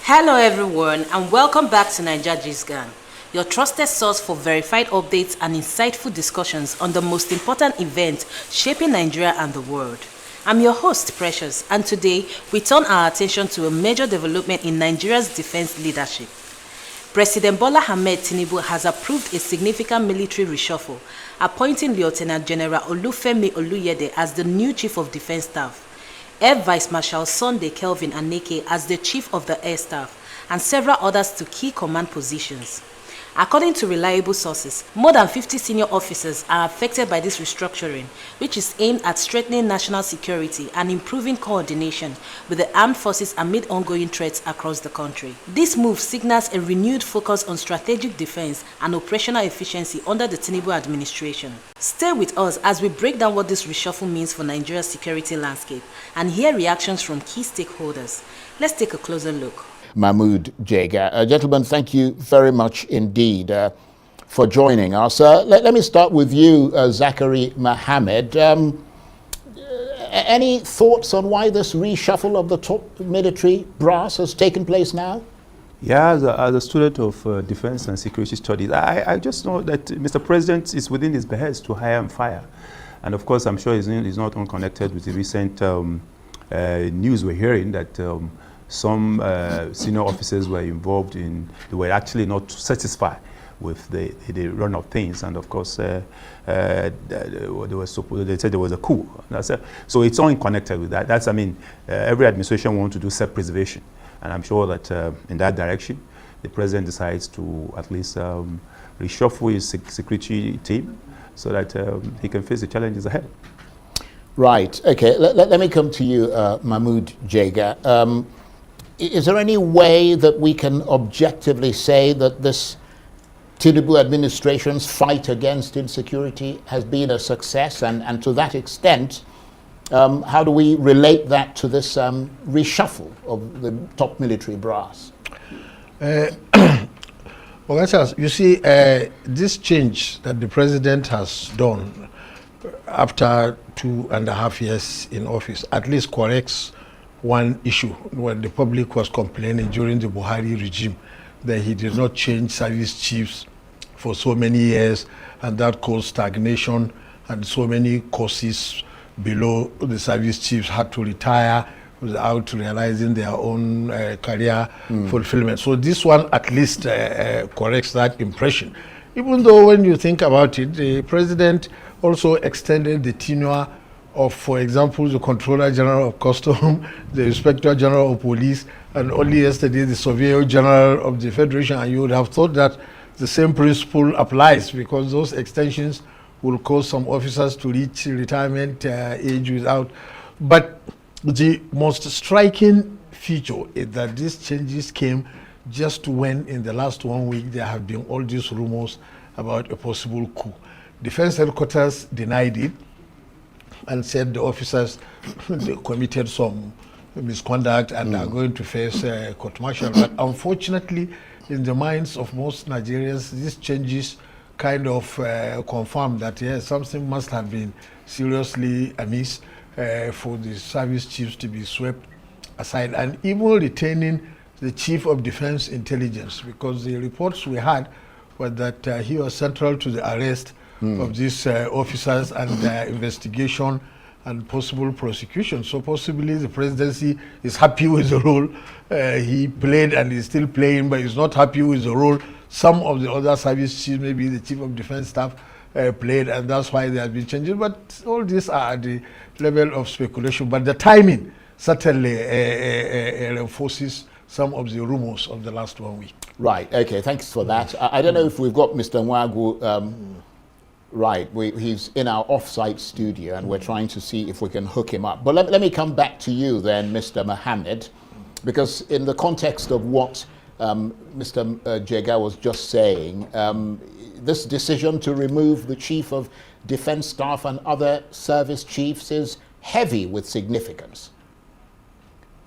Hello everyone and welcome back to Naija Gist Gang, your trusted source for verified updates and insightful discussions on the most important events shaping Nigeria and the world. I'm your host Precious, and today we turn our attention to a major development in Nigeria's defense leadership. President Bola Ahmed Tinubu has approved a significant military reshuffle, appointing Lieutenant General Olufemi Oluyede as the new Chief of Defense Staff, Air Vice Marshal Sunday Kelvin Aneke as the Chief of the Air Staff, and several others to key command positions. According to reliable sources, more than 50 senior officers are affected by this restructuring, which is aimed at strengthening national security and improving coordination with the armed forces amid ongoing threats across the country. This move signals a renewed focus on strategic defense and operational efficiency under the Tinubu administration. Stay with us as we break down what this reshuffle means for Nigeria's security landscape and hear reactions from key stakeholders. Let's take a closer look. Mahmud Jega. Gentlemen, thank you very much indeed for joining us. Let me start with you, Zachary Mohammed. Any thoughts on why this reshuffle of the top military brass has taken place now? Yeah, as a student of defense and security studies, I just know that Mr. President is within his behest to hire and fire. And of course, I'm sure he's not unconnected with the recent news we're hearing that some senior officers were involved in, they were actually not satisfied with the run of things, and of course they said there was a coup. So it's all connected with that. That's, I mean, every administration wants to do self-preservation, and I'm sure that in that direction, the president decides to at least reshuffle his security team so that he can face the challenges ahead. Right. Okay. Let me come to you, Mahmud Jega. Is there any way that we can objectively say that this Tinubu administration's fight against insecurity has been a success? And to that extent, how do we relate that to this reshuffle of the top military brass? Well, you see, this change that the president has done after 2.5 years in office at least corrects one issue when the public was complaining during the Buhari regime that he did not change service chiefs for so many years, and that caused stagnation, and so many courses below the service chiefs had to retire without realizing their own career fulfillment. So this one at least corrects that impression. Even though when you think about it, the president also extended the tenure of, for example, the Controller General of Customs, the Inspector General of Police, and only yesterday the Surveyor General of the Federation. And you would have thought that the same principle applies, because those extensions will cause some officers to reach retirement age without. But the most striking feature is that these changes came just when, in the last 1 week, there have been all these rumors about a possible coup. Defense headquarters denied it and said the officers they committed some misconduct and are going to face court-martial. But unfortunately, in the minds of most Nigerians, these changes kind of confirm that, yes, something must have been seriously amiss for the service chiefs to be swept aside, and even retaining the Chief of Defense Intelligence, because the reports we had were that he was central to the arrest of these officers and investigation and possible prosecution. So possibly the presidency is happy with the role he played and is still playing, but is not happy with the role some of the other service chiefs, maybe the Chief of Defense Staff, played, and that's why there have been changes. But all these are at the level of speculation. But the timing certainly reinforces some of the rumors of the last 1 week. Right. Okay. Thanks for that. I don't know if we've got Mr. Nwagwu. Right, he's in our off-site studio and we're trying to see if we can hook him up. But let me come back to you then, Mr. Mohammed, because in the context of what Mr. Jega was just saying, this decision to remove the Chief of Defense Staff and other service chiefs is heavy with significance.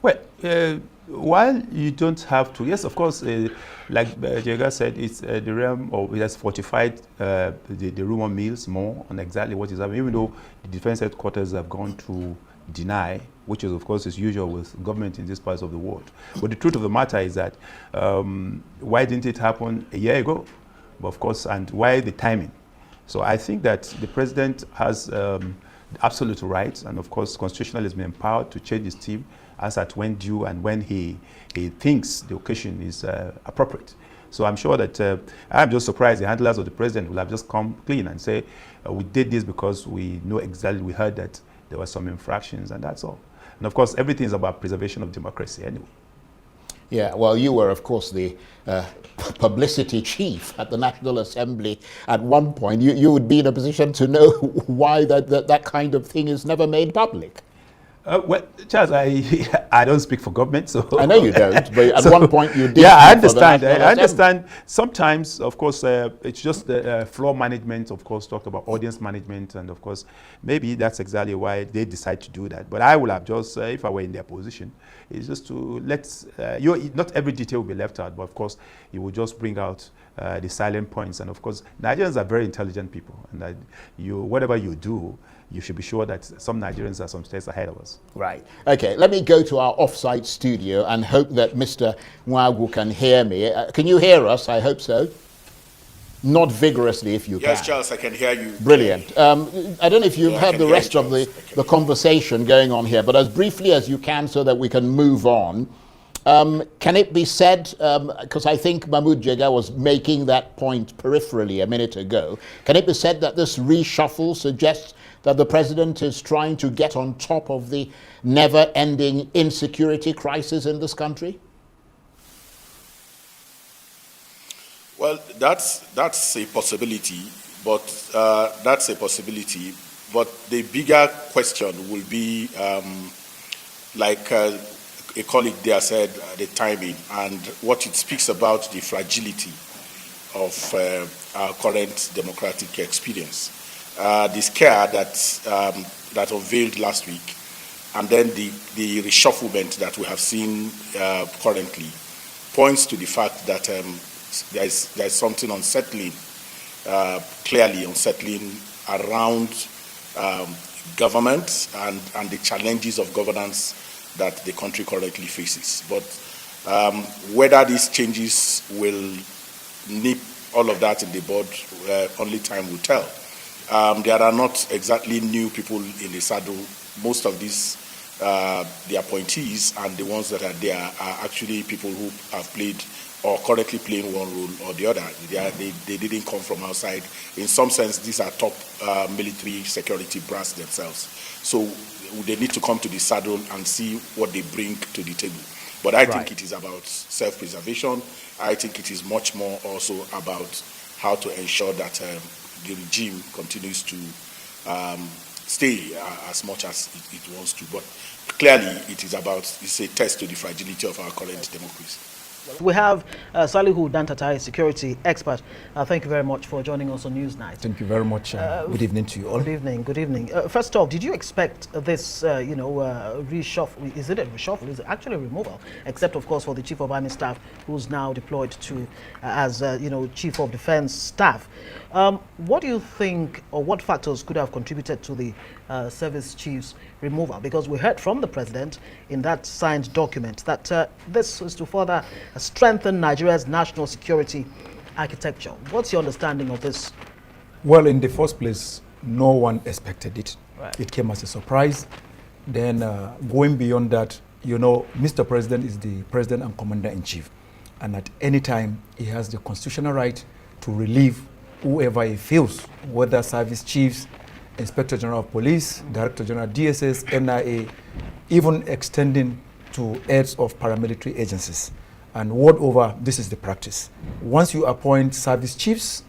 Well, while you don't have to, yes, of course, like Jega said, it's the realm of, it has fortified the rumor mills more on exactly what is happening, even though the defense headquarters have gone to deny which is, of course, is usual with government in these parts of the world. But the truth of the matter is that why didn't it happen a year ago? But of course, and why the timing? So I think that the president has the absolute right, and of course, constitutionally has been empowered to change his team as at when due and when he thinks the occasion is appropriate. So I'm sure that I'm just surprised the handlers of the president will have just come clean and say, we did this because we know exactly, we heard that there were some infractions, and that's all. And of course, everything is about preservation of democracy anyway. Yeah, well, you were, of course, the publicity chief at the National Assembly at one point. You would be in a position to know why that kind of thing is never made public. Well, Charles, I don't speak for government, so I know you don't, but at one point you did. Yeah, I speak for the understand. National I Assembly. understand. Sometimes, of course, it's just floor management. Of course, talked about audience management, and of course, maybe that's exactly why they decide to do that. But I would have just, if I were in their position, is just to let not every detail will be left out, but of course, you will just bring out the silent points. And of course, Nigerians are very intelligent people, and that whatever you do, you should be sure that some Nigerians are some steps ahead of us. Right. Okay, let me go to our off-site studio and hope that Mr. Nwagwu can hear me. Can you hear us? I hope so. Not vigorously if you can. Yes, Charles, I can hear you. Brilliant. I don't know if you've heard the rest of the conversation going on here, but as briefly as you can so that we can move on. Can it be said, because I think Mahmud Jega was making that point peripherally a minute ago, can it be said that this reshuffle suggests that the president is trying to get on top of the never-ending insecurity crisis in this country? Well, that's a possibility, but the bigger question will be, like a colleague there said, the timing, and what it speaks about the fragility of our current democratic experience. The scare that unveiled last week, and then the reshufflement that we have seen currently, points to the fact that there is something unsettling, clearly unsettling around government and the challenges of governance that the country currently faces. But whether these changes will nip all of that in the bud, only time will tell. There are not exactly new people in the saddle. Most of these, the appointees and the ones that are there are actually people who have played or currently playing one role or the other. They didn't come from outside. In some sense, these are top military security brass themselves. So they need to come to the saddle and see what they bring to the table. But I think it is about self-preservation. I think it is much more also about how to ensure that the regime continues to stay as much as it wants to. But clearly, it's a test to the fragility of our current democracy. We have Salihu Dantatai, security expert. Thank you very much for joining us on Newsnight. Thank you very much. Good evening to you all. Good evening. Good evening. First off, did you expect this, reshuffle? Is it a reshuffle? Is it actually a removal? Except, of course, for the Chief of Army Staff, who's now deployed to as Chief of Defense Staff. What do you think, or what factors could have contributed to the service chief's removal? Because we heard from the president in that signed document that this is to further strengthen Nigeria's national security architecture. What's your understanding of this? Well, in the first place, no one expected it. Right. It came as a surprise. Then going beyond that, Mr. President is the president and commander-in-chief. And at any time, he has the constitutional right to relieve whoever he feels, whether service chiefs, Inspector General of Police, Director General DSS, NIA, even extending to heads of paramilitary agencies. And world over, this is the practice. Once you appoint service chiefs,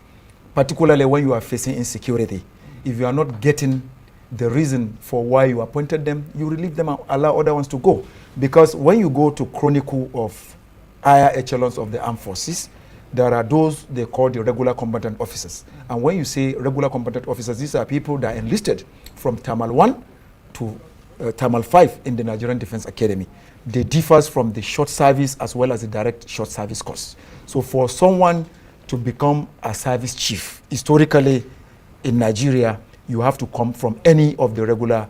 particularly when you are facing insecurity, if you are not getting the reason for why you appointed them, you relieve them and allow other ones to go. Because when you go to chronicle of higher echelons of the armed forces, there are those they call the regular combatant officers. And when you say regular combatant officers, these are people that are enlisted from Tamal 1 to Tamal 5 in the Nigerian Defense Academy. They differ from the short service as well as the direct short service course. So for someone to become a service chief, historically in Nigeria, you have to come from any of the regular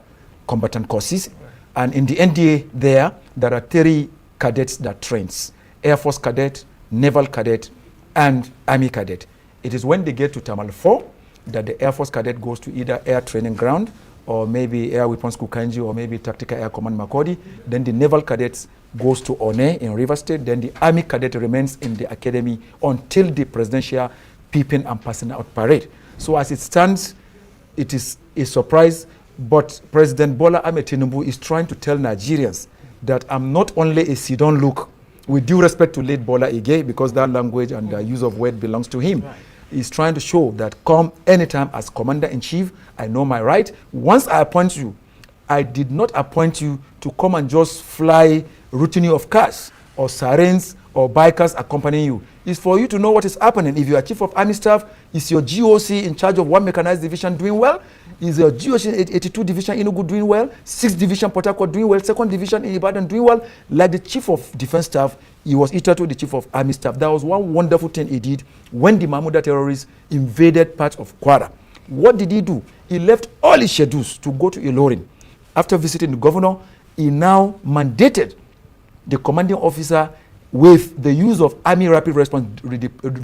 combatant courses. And in the NDA there are 3 cadets that trains: Air Force cadet, Naval cadet, and Army cadet. It is when they get to Tamal 4 that the Air Force cadet goes to either Air Training Ground or maybe Air Weapons Kukanji or maybe Tactical Air Command Makodi. Then the Naval cadets goes to One in River State. Then the Army cadet remains in the academy until the presidential peeping and passing out parade. So as it stands, it is a surprise, but President Bola Ahmed Tinubu is trying to tell Nigerians that I'm not only a sit-down look, with due respect to late Bola Ige, because that language and the use of word belongs to him. Right. He's trying to show that come anytime as Commander-in-Chief, I know my right. Once I appoint you, I did not appoint you to come and just fly routine of cars or sirens or bikers accompanying you. It's for you to know what is happening. If you are Chief of Army Staff, is your GOC in charge of 1 mechanized division doing well? Is your GOC 82 Division Enugu doing well? 6th Division Port Harcourt doing well? 2nd Division in Ibadan doing well? Like the Chief of Defense Staff, he was equal to the Chief of Army Staff. That was one wonderful thing he did when the Mahmud terrorists invaded parts of Kwara. What did he do? He left all his schedules to go to Ilorin. After visiting the governor, he now mandated the commanding officer with the use of Army Rapid Response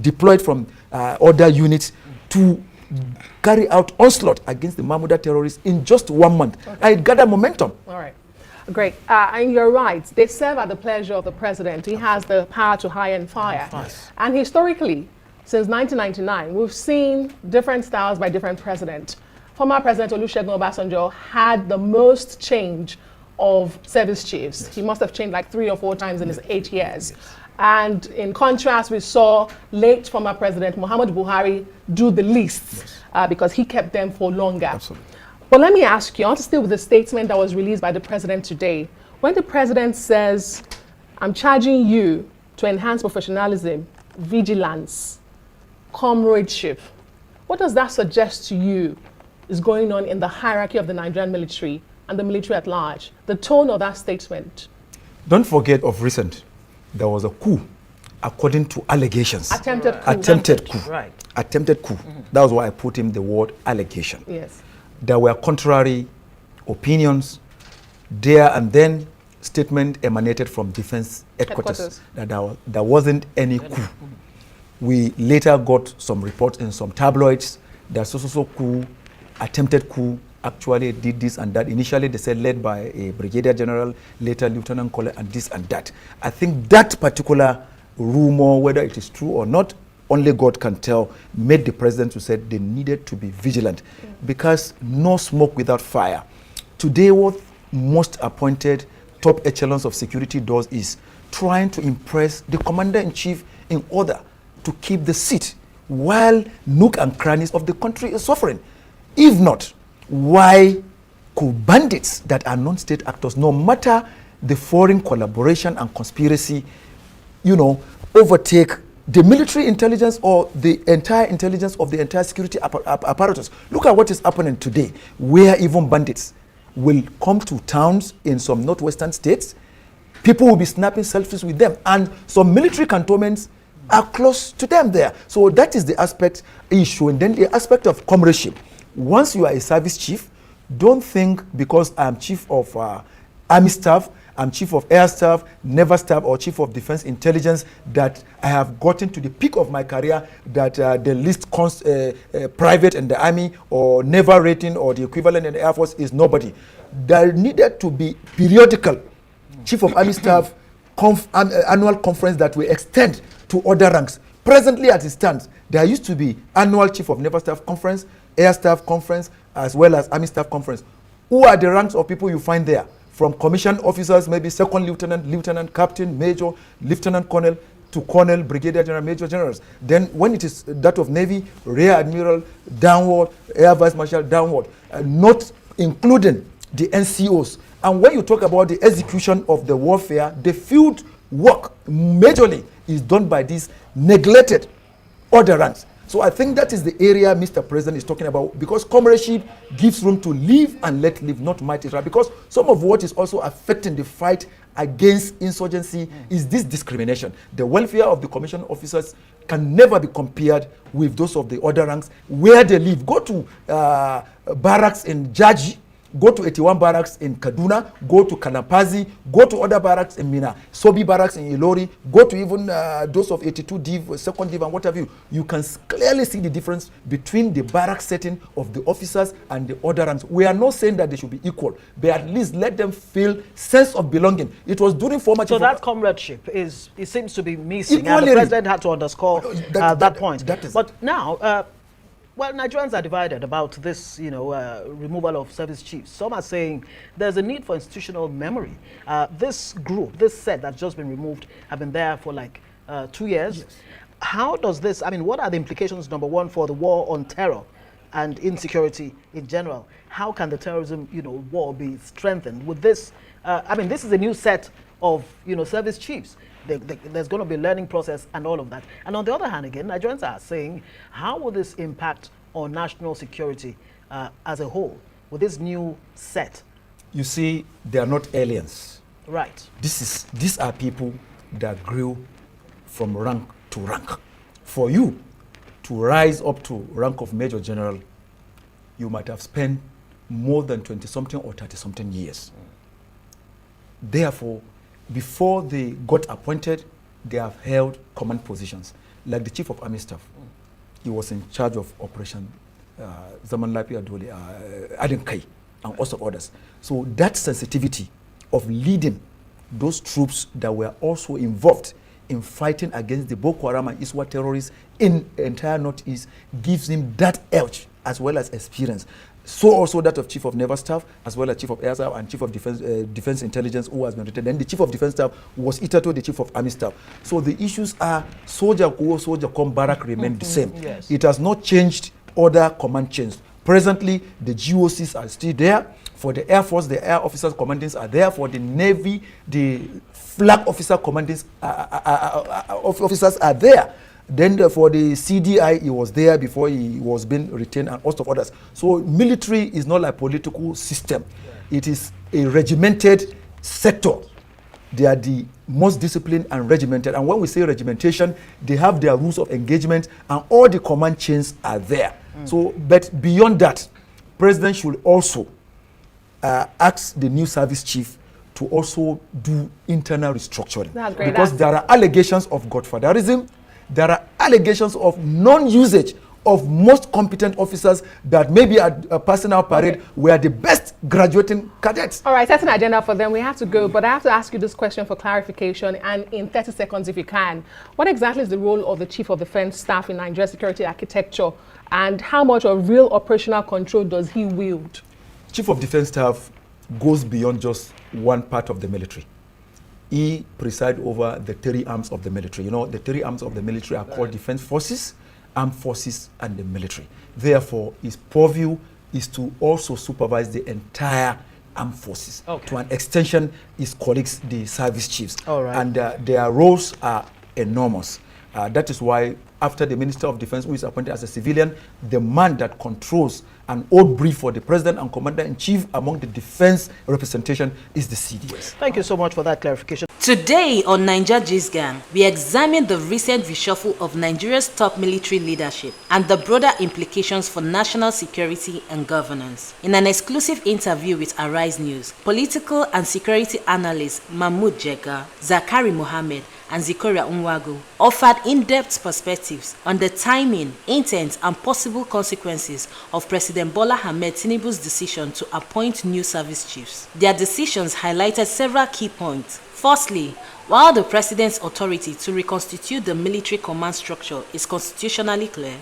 deployed from other units to carry out onslaught against the Mahmud terrorists in just 1 month. Okay. It gathered momentum. All right. Great. And you're right. They serve at the pleasure of the president. He has the power to hire and fire. Nice. And historically, since 1999, we've seen different styles by different presidents. Former President Olusegun Obasanjo had the most change of service chiefs. Yes. He must have changed like 3 or 4 times in his 8 years. Yes. And in contrast, we saw late former President Muhammad Buhari do the least. Yes. Because he kept them for longer. Absolutely. But let me ask you, I want to stay with the statement that was released by the president today. When the president says, I'm charging you to enhance professionalism, vigilance, comradeship, what does that suggest to you is going on in the hierarchy of the Nigerian military and the military at large? The tone of that statement. Don't forget of recent, there was a coup according to allegations. Attempted coup. Attempted coup. Right. Attempted coup. Mm-hmm. That was why I put in the word allegation. Yes. There were contrary opinions. There and then statement emanated from defense headquarters. That there wasn't any coup. Mm-hmm. We later got some reports in some tabloids that so coup, attempted coup, actually did this and that. Initially they said led by a brigadier general, later lieutenant colonel, and this and that. I think that particular rumor, whether it is true or not, only God can tell, made the president who said they needed to be vigilant because no smoke without fire. Today, what most appointed top echelons of security does is trying to impress the commander-in-chief in order to keep the seat while nook and crannies of the country is suffering. If not, why could bandits that are non-state actors, no matter the foreign collaboration and conspiracy, overtake the military intelligence or the entire intelligence of the entire security apparatus? Look at what is happening today, where even bandits will come to towns in some northwestern states. People will be snapping selfies with them, and some military cantonments are close to them there. So that is the aspect issue. And then the aspect of comradeship. Once you are a service chief, don't think because I'm chief of army staff, I'm chief of air staff, naval staff, or chief of defense intelligence that I have gotten to the peak of my career, that the least private in the army or naval rating or the equivalent in the air force is nobody. There needed to be periodical chief of army staff annual conference that will extend to other ranks. Presently as it stands, there used to be annual chief of naval staff conference, air staff conference, as well as army staff conference. Who are the ranks of people you find there? From commissioned officers, maybe second lieutenant, captain, major, lieutenant colonel, to colonel, brigadier general, major generals. Then when it is that of Navy, rear admiral, downward, air vice marshal, downward, not including the NCOs. And when you talk about the execution of the warfare, the field work majorly is done by these neglected other ranks. So I think that is the area Mr. President is talking about, because comradeship gives room to live and let live, not might it right. Because some of what is also affecting the fight against insurgency is this discrimination. The welfare of the commissioned officers can never be compared with those of the other ranks where they live. Go to barracks in Jaji, go to 81 barracks in Kaduna, go to Kanapazi, go to other barracks in Mina, Sobi barracks in Ilori, go to even those of 82 Div, second Div and what have you. You can clearly see the difference between the barrack setting of the officers and the other ranks. We are not saying that they should be equal, but at least let them feel sense of belonging. It was during former So that comradeship it seems to be missing, and the president had to underscore that point. But now, well, Nigerians are divided about this, removal of service chiefs. Some are saying there's a need for institutional memory. This group, this set that's just been removed, have been there for like 2 years. Yes. How does this, what are the implications, number one, for the war on terror and insecurity in general? How can the terrorism, war be strengthened with this? This is a new set of, service chiefs. There's going to be a learning process and all of that. And on the other hand, again, Nigerians are saying, how will this impact on national security as a whole with this new set? You see, they are not aliens. Right. These are people that grew from rank to rank. For you to rise up to rank of Major General, you might have spent more than 20-something or 30-something years. Therefore, before they got appointed, they have held command positions. Like the Chief of Army Staff, he was in charge of Operation Zaman Lafiya Dole, Adinkai, and also others. So that sensitivity of leading those troops that were also involved in fighting against the Boko Haram and Iswa terrorists in the entire Northeast gives him that edge as well as experience. So also that of Chief of Naval Staff, as well as Chief of Air Staff and Chief of Defense Intelligence, who has been retained. Then the Chief of Defense Staff was Itato, the Chief of Army Staff. So the issues are soldier go, soldier come, barrack remain the same. Yes. It has not changed other command chains. Presently, the GOCs are still there. For the Air Force, the Air Officers Commandings are there. For the Navy, the Flag Officer Commandings officers are there. Then for the CDI, he was there before he was being retained and host of others. So military is not like political system. Yeah. It is a regimented sector. They are the most disciplined and regimented. And when we say regimentation, they have their rules of engagement and all the command chains are there. So, but beyond that, President should also ask the new service chief to also do internal restructuring. Because there are allegations of godfatherism. There are allegations of non-usage of most competent officers that maybe at a personal parade were the best graduating cadets. All right, that's an agenda for them. We have to go, but I have to ask you this question for clarification, and in 30 seconds if you can. What exactly is the role of the Chief of Defense Staff in Nigeria security architecture, and how much of real operational control does he wield? Chief of Defense Staff goes beyond just one part of the military. He presides over the 3 arms of the military. You know, the 3 arms of the military are called Defense Forces, Armed Forces, and the military. Therefore, his purview is to also supervise the entire armed forces. Okay. To an extension, his colleagues, the service chiefs. All right. And their roles are enormous. That is why after the Minister of Defense, who is appointed as a civilian, the man that controls an old brief for the President and Commander-in-Chief among the defense representation is the CDS. Thank you so much for that clarification. Today on Naija Gist Gang, we examine the recent reshuffle of Nigeria's top military leadership and the broader implications for national security and governance. In an exclusive interview with Arise News, political and security analysts Mahmud Jega, Zachary Mohammed, and Zikora Nwagwu offered in-depth perspectives on the timing, intent, and possible consequences of President Bola Ahmed Tinubu's decision to appoint new service chiefs. Their decisions highlighted several key points. Firstly, while the president's authority to reconstitute the military command structure is constitutionally clear,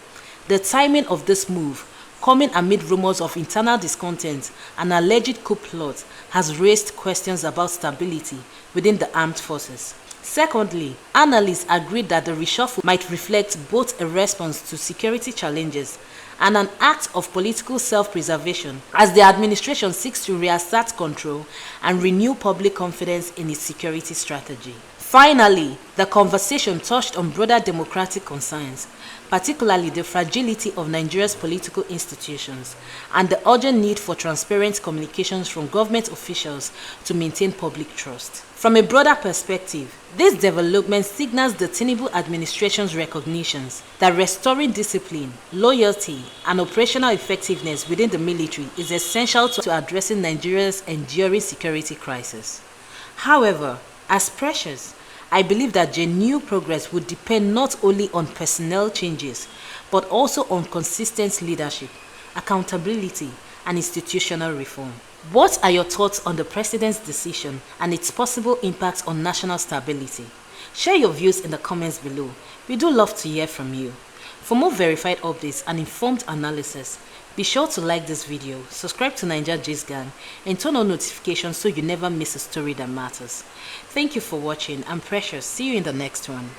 the timing of this move, coming amid rumors of internal discontent and alleged coup plot, has raised questions about stability within the armed forces. Secondly, analysts agreed that the reshuffle might reflect both a response to security challenges and an act of political self-preservation as the administration seeks to reassert control and renew public confidence in its security strategy. Finally, the conversation touched on broader democratic concerns, particularly the fragility of Nigeria's political institutions and the urgent need for transparent communications from government officials to maintain public trust. From a broader perspective, this development signals the Tinubu administration's recognitions that restoring discipline, loyalty, and operational effectiveness within the military is essential to addressing Nigeria's enduring security crisis. However, as precious, I believe that genuine progress would depend not only on personnel changes, but also on consistent leadership, accountability, and institutional reform. What are your thoughts on the President's decision and its possible impact on national stability? Share your views in the comments below. We do love to hear from you. For more verified updates and informed analysis, be sure to like this video, subscribe to Naija Gist Gang, and turn on notifications so you never miss a story that matters. Thank you for watching. I'm Precious. See you in the next one.